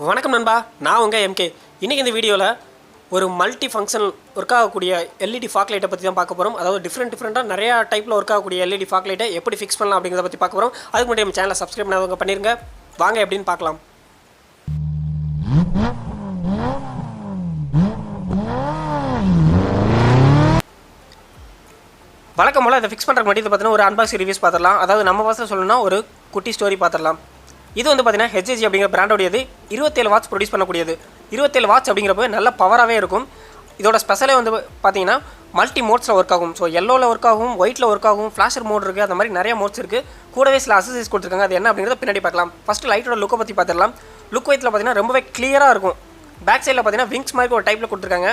வணக்கம் நண்பா, நான் உங்கள் எம்கே. இன்றைக்கி இந்த வீடியோவில் ஒரு மல்டி ஃபங்க்ஷனல் ஒர்க் ஆகக்கூடிய எல்இடி ஃபாக் லைட்டை பற்றி தான் பார்க்க போகிறோம். அதாவது டிஃப்ரெண்ட்டாக நிறையா டைப்பில் ஒர்க் ஆகக்கூடிய எல்இடி ஃபாக் லைட்டை எப்படி ஃபிக்ஸ் பண்ணலாம் அப்படிங்கிறத பற்றி பார்க்க போகிறோம். அதுக்கு முன்னாடி நம்ம சேனலை சப்ஸ்கிரைப் பண்ணாதவங்க பண்ணிருங்க. வாங்க எப்படின்னு பார்க்கலாம். வழக்கம் போல் இதை ஃபிக்ஸ் பண்ணுறதுக்கு முன்னாடி பார்த்தீங்கன்னா ஒரு அன்பாக்சிங் ரிவ்யூஸ் பார்த்துடலாம். அதாவது நம்ம பாசத்தில் சொல்லணும்னா ஒரு குட்டி ஸ்டோரி பார்த்துடலாம். இது வந்து பார்த்தீங்கன்னா HG அப்படிங்கிற பிராண்டோடையது 27 வாட்ஸ் ப்ரொடியூஸ் பண்ணக்கூடியது. 27 வாட்ஸ் அப்படிங்கிறப்ப நல்ல பவராகவே இருக்கும். இதோட ஸ்பெஷலே வந்து பார்த்தீங்கன்னா மல்டி மோட்ஸில் ஒர்க் ஆகும். ஸோ எல்லோவில் ஒர்க் ஆகும், ஒயிட்டில் ஒர்க் ஆகும், ஃப்ளாஷர் மோட் இருக்குது, அந்த மாதிரி நிறைய மோட்ஸ் இருக்குது. கூடவே சில அசசரிஸ் கொடுத்துருக்காங்க. அது என்ன அப்படிங்கிறத பின்னாடி பார்க்கலாம். ஃபஸ்ட்டு லைட்டோட லுக்கை பற்றி பார்த்துடலாம். லுக் வைத்தில் பார்த்தீங்கன்னா ரொம்பவே கிளியராக இருக்கும். பேக் சைடில் பார்த்தீங்கன்னா விங்ஸ் மாதிரி ஒரு டைப்பில் கொடுத்துருக்காங்க.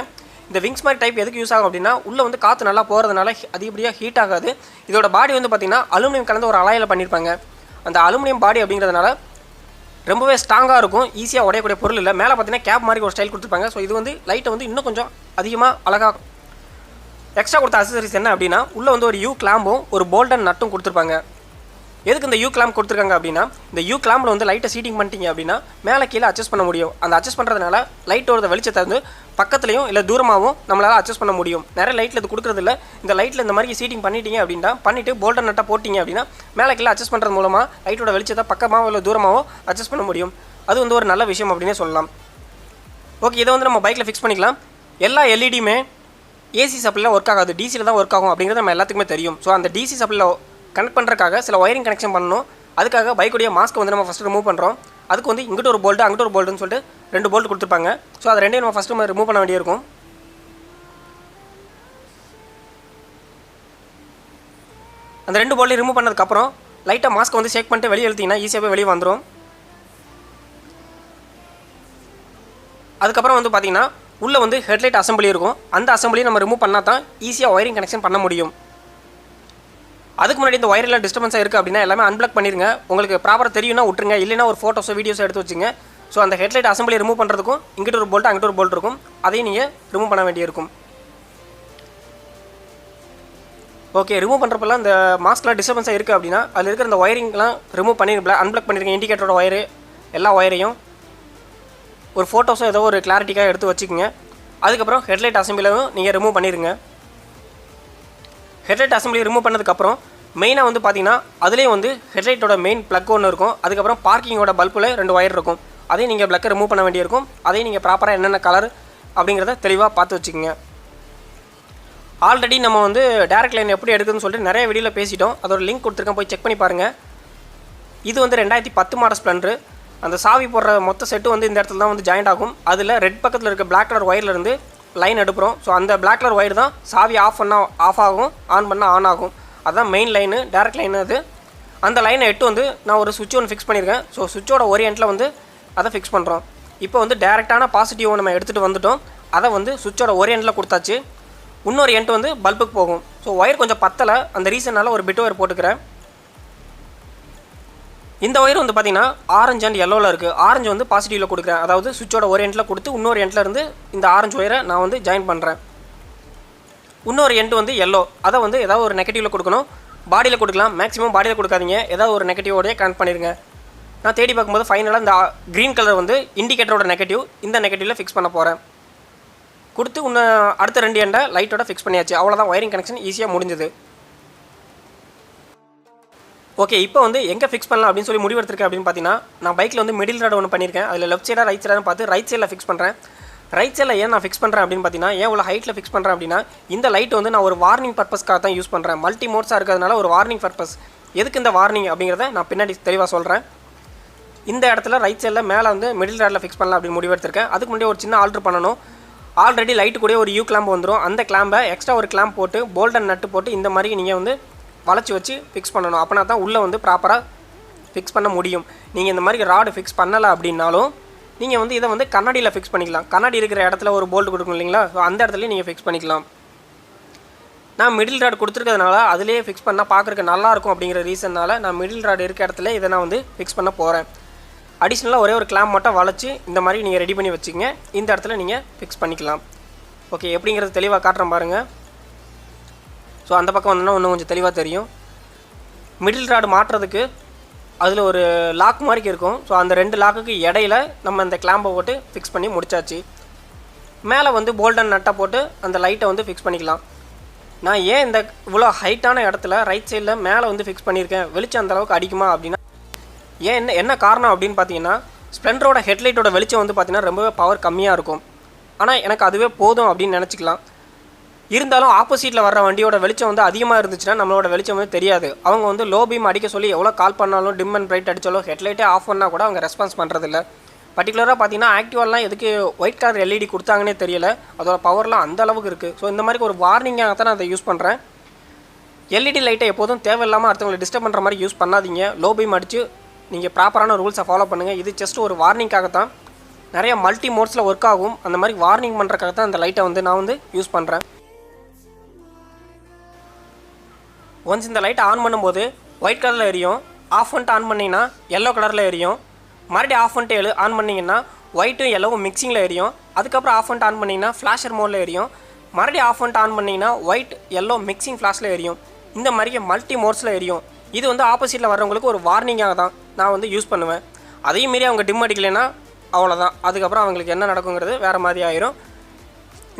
இந்த விங்ஸ் மாதிரி டைப் எதுக்கு யூஸ் ஆகும் அப்படின்னா உள்ளே வந்து காற்று நல்லா போகிறதுனால அதிகப்படியாக ஹீட் ஆகாது. இதோட பாடி வந்து பார்த்தீங்கன்னா அலுமினியம் கலந்து ஒரு அலாயில் பண்ணியிருப்பாங்க. அந்த அலுமினியம் பாடி அப்படிங்கிறதுனால ரொம்பவே ஸ்ட்ராங்காக இருக்கும். ஈஸியாக உடையக்கூடிய பொருள் இல்லை. மேலே பார்த்தீங்கன்னா கேப் மாதிரி ஒரு ஸ்டைல் கொடுத்துருப்பாங்க. ஸோ இது வந்து லைட்டை வந்து இன்னும் கொஞ்சம் அதிகமாக அழகாக எக்ஸ்ட்ரா கொடுத்த அக்சசரிஸ் என்ன அப்படின்னா உள்ளே வந்து ஒரு யூ கிளாம்பும் ஒரு போல்டன் நட்டும் கொடுத்துருப்பாங்க. எதுக்கு இந்த யூ கிளாம்ப் கொடுத்துருக்காங்க அப்படின்னா இந்த யூ கிளாம்பில் வந்து லைட்டை சீட்டிங் பண்ணிட்டீங்க அப்படின்னா மேலே கீழே அட்ஜஸ்ட் பண்ண முடியும். அந்த அட்ஜஸ்ட் பண்ணுறதுனால லைட்டோட வெளிச்சத்தை வந்து பக்கத்துலையும் இல்லை தூரமாகவும் நம்மளால் அட்ஜஸ்ட் பண்ண முடியும். நிறைய லைட்டில் இது கொடுக்குறதில்ல. இந்த லைட்டில் இந்த மாதிரி சீட்டிங் பண்ணிட்டீங்க அப்படின்னா பண்ணிவிட்டு போல்டன் நட்டை போட்டிங்க அப்படின்னா மேலே கீழே அட்ஜஸ்ட் பண்ணுறது மூலமாக லைட்டோட வெளிச்சத்தை பக்கமாக இல்லை தூரமாகவும் அட்ஜஸ்ட் பண்ண முடியும். அது வந்து ஒரு நல்ல விஷயம் அப்படின்னே சொல்லலாம். ஓகே, இதை வந்து நம்ம பைக்கில் ஃபிக்ஸ் பண்ணிக்கலாம். எல்லா எல்இடியுமே ஏசி சப்ளையில் ஒர்க் ஆகாது, டிசியில் தான் ஒர்க் ஆகும் அப்படிங்கிறது நம்ம எல்லாத்துக்குமே தெரியும். ஸோ அந்த டிசி சப்ளையில் கனெக்ட் பண்ணுறதுக்காக சில ஒயரிங் கனெக்ஷன் பண்ணணும். அதுக்காக பைக்குடைய மாஸ்க்கை வந்து நம்ம ஃபஸ்ட்டு ரிமூவ் பண்ணுறோம். அதுக்கு வந்து இங்கிட்ட ஒரு போல்ட்டு அங்கிட்ட ஒரு போல்ட்டுன்னு சொல்லிட்டு 2 போல்ட் கொடுத்துருப்பாங்க. ஸோ அதை ரெண்டையும் நம்ம ஃபஸ்ட்டு ரிமூவ் பண்ண வேண்டியிருக்கும். அந்த 2 போல்ட்டையும் ரிமூவ் பண்ணதுக்கப்புறம் லைட்டாக மாஸ்க்கை வந்து ஷேக் பண்ணிட்டு வெளியே எழுத்திங்கன்னா ஈஸியாகவே வெளியே வந்துடும். அதுக்கப்புறம் வந்து பார்த்திங்கன்னா உள்ளே வந்து ஹெட்லைட் அசம்பிளி இருக்கும். அந்த அசம்பிளியை நம்ம ரிமூவ் பண்ணால் தான் ஈஸியாக ஒயரிங் கனெக்ஷன் பண்ண முடியும். அதுக்கு முன்னாடி இந்த ஒயரெல்லாம் டிஸ்டர்பன்ஸாக இருக்குது அப்படின்னா எல்லாமே அன்பிளாக் பண்ணிடுங்க. உங்களுக்கு ப்ராப்பராக தெரியும்னா விட்டுருங்க, இல்லைனா ஒரு ஃபோட்டோஸோ வீடியோஸோ எடுத்து வச்சுங்க. ஸோ அந்த ஹெட்லைட் அசம்பிளி ரிமூவ் பண்ணுறதுக்கும் இங்கிட்ட ஒரு போல்ட்டு அங்கிட்ட ஒரு போல்ட் இருக்கும். அதையும் நீங்கள் ரிமூவ் பண்ண வேண்டியிருக்கும். ஓகே, ரிமூவ் பண்ணுறப்பெல்லாம் இந்த மாஸ்க்லாம் டிஸ்டர்பன்ஸாக இருக்குது அப்படின்னா அதில் இருக்கிற இந்த ஒயரிங்லாம் ரிமூவ் பண்ணி அன்பிளாக் பண்ணிடுங்க. இண்டிகேட்டரோட ஒயரு எல்லா ஒயரையும் ஒரு ஃபோட்டோஸோ ஏதோ ஒரு கிளாரிட்டிக்காக எடுத்து வச்சுக்கோங்க. அதுக்கப்புறம் ஹெட்லைட் அசம்பிளியும் நீங்கள் ரிமூவ் பண்ணிடுங்க. ஹெட்லைட் அசம்பிளி ரிமூவ் பண்ணதுக்கப்புறம் மெயினாக வந்து பார்த்தீங்கன்னா அதுலேயும் வந்து ஹெட்லைட்டோட மெயின் ப்ளக் ஒன்று இருக்கும். அதுக்கப்புறம் பார்க்கிங்கோட பல்பில் 2 ஒயர் இருக்கும். அதையும் நீங்கள் ப்ளக்கை ரிமூவ் பண்ண வேண்டியிருக்கும். அதையும் நீங்கள் ப்ராப்பராக என்னென்ன கலர் அப்படிங்கிறத தெளிவாக பார்த்து வச்சுக்கோங்க. ஆல்ரெடி நம்ம வந்து டேரக்ட் லைன் எப்படி எடுக்குதுன்னு சொல்லிட்டு நிறைய வீடியோவில் பேசிட்டோம். அதோட லிங்க் கொடுத்துருக்கேன், போய் செக் பண்ணி பாருங்கள். இது வந்து 2010 மாடல் ஸ்ப்ளெண்டர். அந்த சாவி போடுற மொத்த செட்டு வந்து இந்த இடத்துல தான் வந்து ஜாயிண்ட் ஆகும். அதில் ரெட் பக்கத்தில் இருக்க பிளாக் கலர் ஒயர்லேருந்து லைன் எடுப்புறோம். ஸோ அந்த பிளாக் கலர் ஒயர் தான் சாவி ஆஃப் பண்ணால் ஆஃப் ஆகும், ஆன் பண்ணால் ஆன் ஆகும். அதுதான் மெயின் லைனு, டேரக்ட் லைனு. அது அந்த லைனை எட்டு வந்து நான் ஒரு சுவிட்ச் ஒன்று ஃபிக்ஸ் பண்ணியிருக்கேன். ஸோ சுவிட்சோட ஒரு எண்டில் வந்து அதை ஃபிக்ஸ் பண்ணுறோம். இப்போ வந்து டேரெக்டான பாசிட்டிவ் நம்ம எடுத்துகிட்டு வந்துட்டோம். அதை வந்து சுவிட்சோட ஒரு எண்டில் கொடுத்தாச்சு. இன்னொரு எண்ட் வந்து பல்புக்கு போகும். ஸோ ஒயர் கொஞ்சம் பத்தலை, அந்த ரீசனால் ஒரு பிட் ஒயர் போட்டுக்கிறேன். இந்த ஒயர் வந்து பார்த்திங்கன்னா ஆரஞ்சு அண்ட் எல்லோவில் இருக்குது. ஆரஞ்சு வந்து பாசிட்டிவில் கொடுக்குறேன். அதாவது சுவிட்சோட ஒரு எண்டில் கொடுத்து இன்னொரு எண்டில் இருந்து இந்த ஆரஞ்சு ஒயரை நான் வந்து ஜாயின் பண்ணுறேன். இன்னொரு எண்டு வந்து எல்லோ, அதை வந்து ஏதாவது ஒரு நெகட்டிவில் கொடுக்கணும். பாடியில் கொடுக்கலாம், மேக்ஸிமம் பாடியில் கொடுக்காதீங்க, ஏதாவது ஒரு நெகட்டிவோடய கனெக்ட் பண்ணிடுங்க. நான் தேடி பார்க்கும்போது ஃபைனலாக இந்த க்ரீன் கலர் வந்து இண்டிகேட்டரோட நெகட்டிவ், இந்த நெகட்டிவில் ஃபிக்ஸ் பண்ண போகிறேன். கொடுத்து இன்னும் அடுத்த 2 எண்டை லைட்டோட ஃபிக்ஸ் பண்ணியாச்சு. அவ்வளோதான், ஒயரிங் கனெக்ஷன் ஈஸியாக முடிஞ்சுது. ஓகே, இப்போ வந்து எங்கே ஃபிக்ஸ் பண்ணலாம் அப்படின்னு சொல்லி முடிவெடுத்திருக்கேன் அப்படின்னு பார்த்தீங்கன்னா நான் பைக்கில் வந்து மிடில் ராட் ஒன்று பண்ணியிருக்கேன். அதில் லெஃப்ட் சைடாக ரைட் சைடாக பார்த்து ரைட் சைடில் ஃபிக்ஸ் பண்ணுறேன். ரைட் சைடில் ஏன் நான் ஃபிக்ஸ் பண்ணுறேன் அப்படின்னு பார்த்தீங்கன்னா ஏன் இவ்வளோ ஹைட்டில் ஃபிக்ஸ் பண்ணுறேன் அப்படின்னா இந்த லைட் வந்து நான் ஒரு வார்னிங் பர்பஸ்க்காக தான் யூஸ் பண்ணுறேன். மல்டி மோட்ஸாக இருக்கிறதுனால ஒரு வார்னிங் பர்பஸ். எதுக்கு இந்த வார்னிங் அப்படிங்கிறத நான் பின்னாடி தெளிவாக சொல்கிறேன். இந்த இடத்துல ரைட் சைடில் மேலே வந்து மிடில் ராட்டில் ஃபிக்ஸ் பண்ணலாம் அப்படின்னு முடிவெடுத்திருக்கேன். அதுக்கு முன்னாடி ஒரு சின்ன ஆல்ட்ரு பண்ணணும். ஆல்ரெடி லைட்டு கூட ஒரு யூ கிளாம்ப் வந்துடும். அந்த கிளாம்பை எக்ஸ்ட்ரா ஒரு கிளாம்ப் போட்டு போல்டன் நட்டு போட்டு இந்த மாதிரி நீங்கள் வந்து வளைச்சி வச்சு ஃபிக்ஸ் பண்ணணும். அப்படின்னா தான் உள்ளே வந்து ப்ராப்பராக ஃபிக்ஸ் பண்ண முடியும். நீங்கள் இந்த மாதிரி ராடு ஃபிக்ஸ் பண்ணலை அப்படின்னாலும் நீங்கள் வந்து இதை வந்து கண்ணாடியில் ஃபிக்ஸ் பண்ணிக்கலாம். கண்ணாடி இருக்கிற இடத்துல ஒரு போல்ட் கொடுக்கணும் இல்லைங்களா? ஸோ அந்த இடத்துலையும் நீங்கள் ஃபிக்ஸ் பண்ணிக்கலாம். நான் மிடில் ராட் கொடுத்துருக்கிறதுனால அதிலே ஃபிக்ஸ் பண்ணால் பார்க்குறக்கு நல்லாயிருக்கும் அப்படிங்கிற ரீசனால் நான் மிடில் ராட் இருக்க இடத்துல இதை நான் வந்து ஃபிக்ஸ் பண்ண போகிறேன். அடிஷ்னலாக ஒரே ஒரு கிளாம்ப் மட்டும் வளைச்சி இந்த மாதிரி நீங்கள் ரெடி பண்ணி வச்சுக்கங்க. இந்த இடத்துல நீங்கள் ஃபிக்ஸ் பண்ணிக்கலாம். ஓகே, எப்படிங்கிறது தெளிவாக காட்டுறேன் பாருங்கள். ஸோ அந்த பக்கம் வந்தோன்னா இன்னும் கொஞ்சம் தெளிவாக தெரியும். மிடில் ராடு மாட்டுறதுக்கு அதில் ஒரு லாக் மாதிரி இருக்கும். ஸோ அந்த 2 லாக்குக்கு இடையில நம்ம இந்த கிளாம்பை போட்டு ஃபிக்ஸ் பண்ணி முடிச்சாச்சு. மேலே வந்து போல்டன் நட்டை போட்டு அந்த லைட்டை வந்து ஃபிக்ஸ் பண்ணிக்கலாம். நான் ஏன் இந்த இவ்வளோ ஹைட்டான இடத்துல ரைட் சைடில் மேலே வந்து ஃபிக்ஸ் பண்ணியிருக்கேன், வெளிச்சம் அந்தளவுக்கு அடிக்குமா அப்படின்னா, ஏன் என்ன காரணம் அப்படின்னு பார்த்தீங்கன்னா, ஸ்ப்ளெண்டரோட ஹெட்லைட்டோட வெளிச்சம் வந்து பார்த்தீங்கன்னா ரொம்பவே பவர் கம்மியாக இருக்கும். ஆனால் எனக்கு அதுவே போதும் அப்படின்னு நினச்சிக்கலாம். இருந்தாலும் ஆப்போசிட்டில் வர்ற வண்டியோட வெளிச்சம் வந்து அதிகமாக இருந்துச்சுன்னா நம்மளோட வெளிச்சம் வந்து தெரியாது. அவங்க வந்து லோ பீம் அடிக்க சொல்லி எவ்வளோ கால் பண்ணாலும், டிம் அண்ட் பிரைட் அடித்தாலும், ஹெட்லைட்டே ஆஃப் பண்ணால் கூட அவங்க ரெஸ்பான்ஸ் பண்ணுறதில்ல. பர்டிகுலராக பார்த்தீங்கன்னா ஆக்டிவாலாம் எதுக்கு ஒயிட் கலர் எல்இடி கொடுத்தாங்கன்னே தெரியல. அதோட பவர்லாம் அந்த அளவுக்கு இருக்குது. ஸோ இந்த மாதிரி ஒரு வார்னிங்காக தான் நான் அதை யூஸ் பண்ணுறேன். எல்இடி லைட்டை எப்போதும் தேவையில்லாமல் அடுத்தவங்களை டிஸ்டர்ப் பண்ணுற மாதிரி யூஸ் பண்ணாதீங்க. லோ பீம் அடித்து நீங்கள் ப்ராப்பரான ரூல்ஸை ஃபாலோ பண்ணுங்கள். இது ஜஸ்ட் ஒரு வார்னிங்காக தான். நிறைய மல்டி மோட்ஸில் ஒர்க் ஆகும். அந்த மாதிரி வார்னிங் பண்ணுறக்காக தான் அந்த லைட்டை வந்து நான் வந்து யூஸ் பண்ணுறேன். ஒன்ஸ் இந்த லைட்டை ஆன் பண்ணும்போது ஒயிட் கலரில் எரியும். ஆஃப் பண்ணிட்டு ஆன் பண்ணிங்கன்னா எல்லோ கலரில் எரியும். மறுபடியும் ஆஃப் பண்ணிட்டு ஆன் பண்ணிங்கன்னா ஒயிட்டும் எல்லோவும் மிக்சிங்கில் எரியும். அதுக்கப்புறம் ஆஃப் பண்ணிட்டு ஆன் பண்ணிங்கன்னா ஃப்ளாஷர் மோடில் எரியும். மறுபடியும் ஆஃப் பண்ணிட்டு ஆன் பண்ணிங்கன்னா ஒயிட் எல்லோ மிக்சிங் ஃப்ளாஷில் எரியும். இந்த மாதிரி மல்டி மோட்ஸில் எரியும். இது வந்து ஆப்போசிட்டில் வர்றவங்களுக்கு ஒரு வார்னிங்காக தான் நான் வந்து யூஸ் பண்ணுவேன். அதையும் மீறி அவங்க டிம் அடிக்கலைன்னா அவ்வளோதான். அதுக்கப்புறம் அவங்களுக்கு என்ன நடக்குங்கிறது வேறு மாதிரி ஆயிரும்.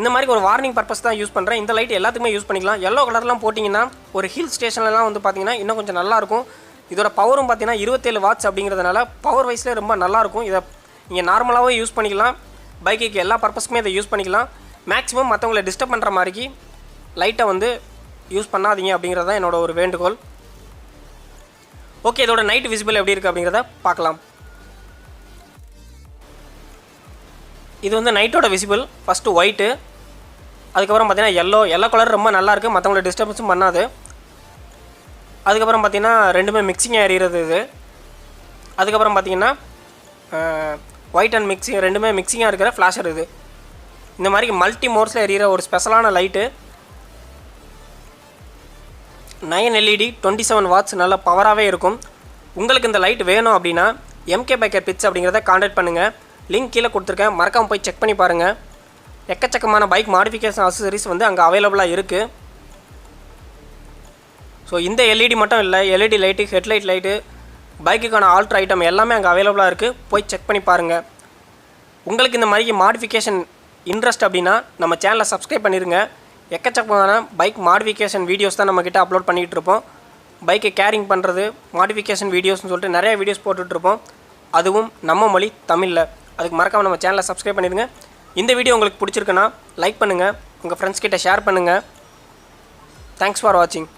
இந்த மாதிரி ஒரு வார்னிங் பர்பஸ் தான் யூஸ் பண்ணுறேன். இந்த லைட் எல்லாத்துக்குமே யூஸ் பண்ணிக்கலாம். எல்லோ கலர்லாம் போட்டிங்கன்னா ஒரு ஹில் ஸ்டேஷன்லலாம் வந்து பார்த்திங்கன்னா இன்னும் கொஞ்சம் நல்லாயிருக்கும். இதோட பவரும் பார்த்திங்கன்னா 27 வாட்ஸ் அப்படிங்கிறதுனால பவர் வைஸில் ரொம்ப நல்லாயிருக்கும். இதை நீங்கள் நார்மலாகவே யூஸ் பண்ணிக்கலாம். பைக்குக்கு எல்லா பர்பஸ்க்குமே இதை யூஸ் பண்ணிக்கலாம். மேக்ஸிமம் மற்றவங்களை டிஸ்டர்ப் பண்ணுற மாதிரிக்கு லைட்டை வந்து யூஸ் பண்ணாதீங்க அப்படிங்கிறது தான் என்னோட ஒரு வேண்டுகோள். ஓகே, இதோட நைட் விசிபிள் எப்படி இருக்குது அப்படிங்கிறத பார்க்கலாம். இது வந்து நைட்டோட விசிபிள். ஃபஸ்ட்டு ஒயிட்டு, அதுக்கப்புறம் பார்த்தீங்கன்னா எல்லோ கலர் ரொம்ப நல்லாயிருக்கு. மற்றவங்களை டிஸ்டர்பன்ஸும் பண்ணாது. அதுக்கப்புறம் பார்த்தீங்கன்னா ரெண்டுமே மிக்சிங்காக எறிகிறது இது. அதுக்கப்புறம் பார்த்தீங்கன்னா ஒயிட் அண்ட் மிக்சிங் ரெண்டுமே மிக்சிங்காக இருக்கிற ஃப்ளாஷர் இது. இந்த மாதிரி மல்டி மோட்ஸில் எறிகிற ஒரு ஸ்பெஷலான லைட்டு. 9 LED 27 வாட்ஸ் நல்ல பவராகவே இருக்கும். உங்களுக்கு இந்த லைட் வேணும் அப்படின்னா mkbikerpitstop அப்படிங்கிறத கான்டாக்ட் பண்ணுங்கள். லிங்க் கீழே கொடுத்துருக்கேன். மறக்காமல் போய் செக் பண்ணி பாருங்கள். எக்கச்சக்கமான பைக் மாடிஃபிகேஷன் அக்சசரிஸ் வந்து அங்கே அவைலபிளாக இருக்குது. ஸோ இந்த எல்இடி மட்டும் இல்லை, எல்இடி லைட்டு, ஹெட்லைட் லைட்டு, பைக்குக்கான ஆல்ட்ரு ஐட்டம் எல்லாமே அங்கே அவைலபிளாக இருக்குது. போய் செக் பண்ணி பாருங்கள். உங்களுக்கு இந்த மாதிரி மாடிஃபிகேஷன் இன்ட்ரெஸ்ட் அப்படின்னா நம்ம சேனலை சப்ஸ்கிரைப் பண்ணிடுங்க. எக்கச்சக்கமான பைக் மாடிஃபிகேஷன் வீடியோஸ் தான் நம்மக்கிட்ட அப்லோட் பண்ணிகிட்டு இருப்போம். பைக்கை கேரிங் பண்ணுறது, மாடிஃபிகேஷன் வீடியோஸ்னு சொல்லிட்டு நிறைய வீடியோஸ் போட்டுட்ருப்போம். அதுவும் நம்ம மொழி தமிழில். அதுக்கு மறக்காமல் நம்ம சேனலை சப்ஸ்கிரைப் பண்ணிடுங்க. இந்த வீடியோ உங்களுக்கு பிடிச்சிருக்குன்னா லைக் பண்ணுங்கள், உங்கள் ஃப்ரெண்ட்ஸ் கிட்ட ஷேர் பண்ணுங்கள். தேங்க்ஸ் ஃபார் வாட்சிங்.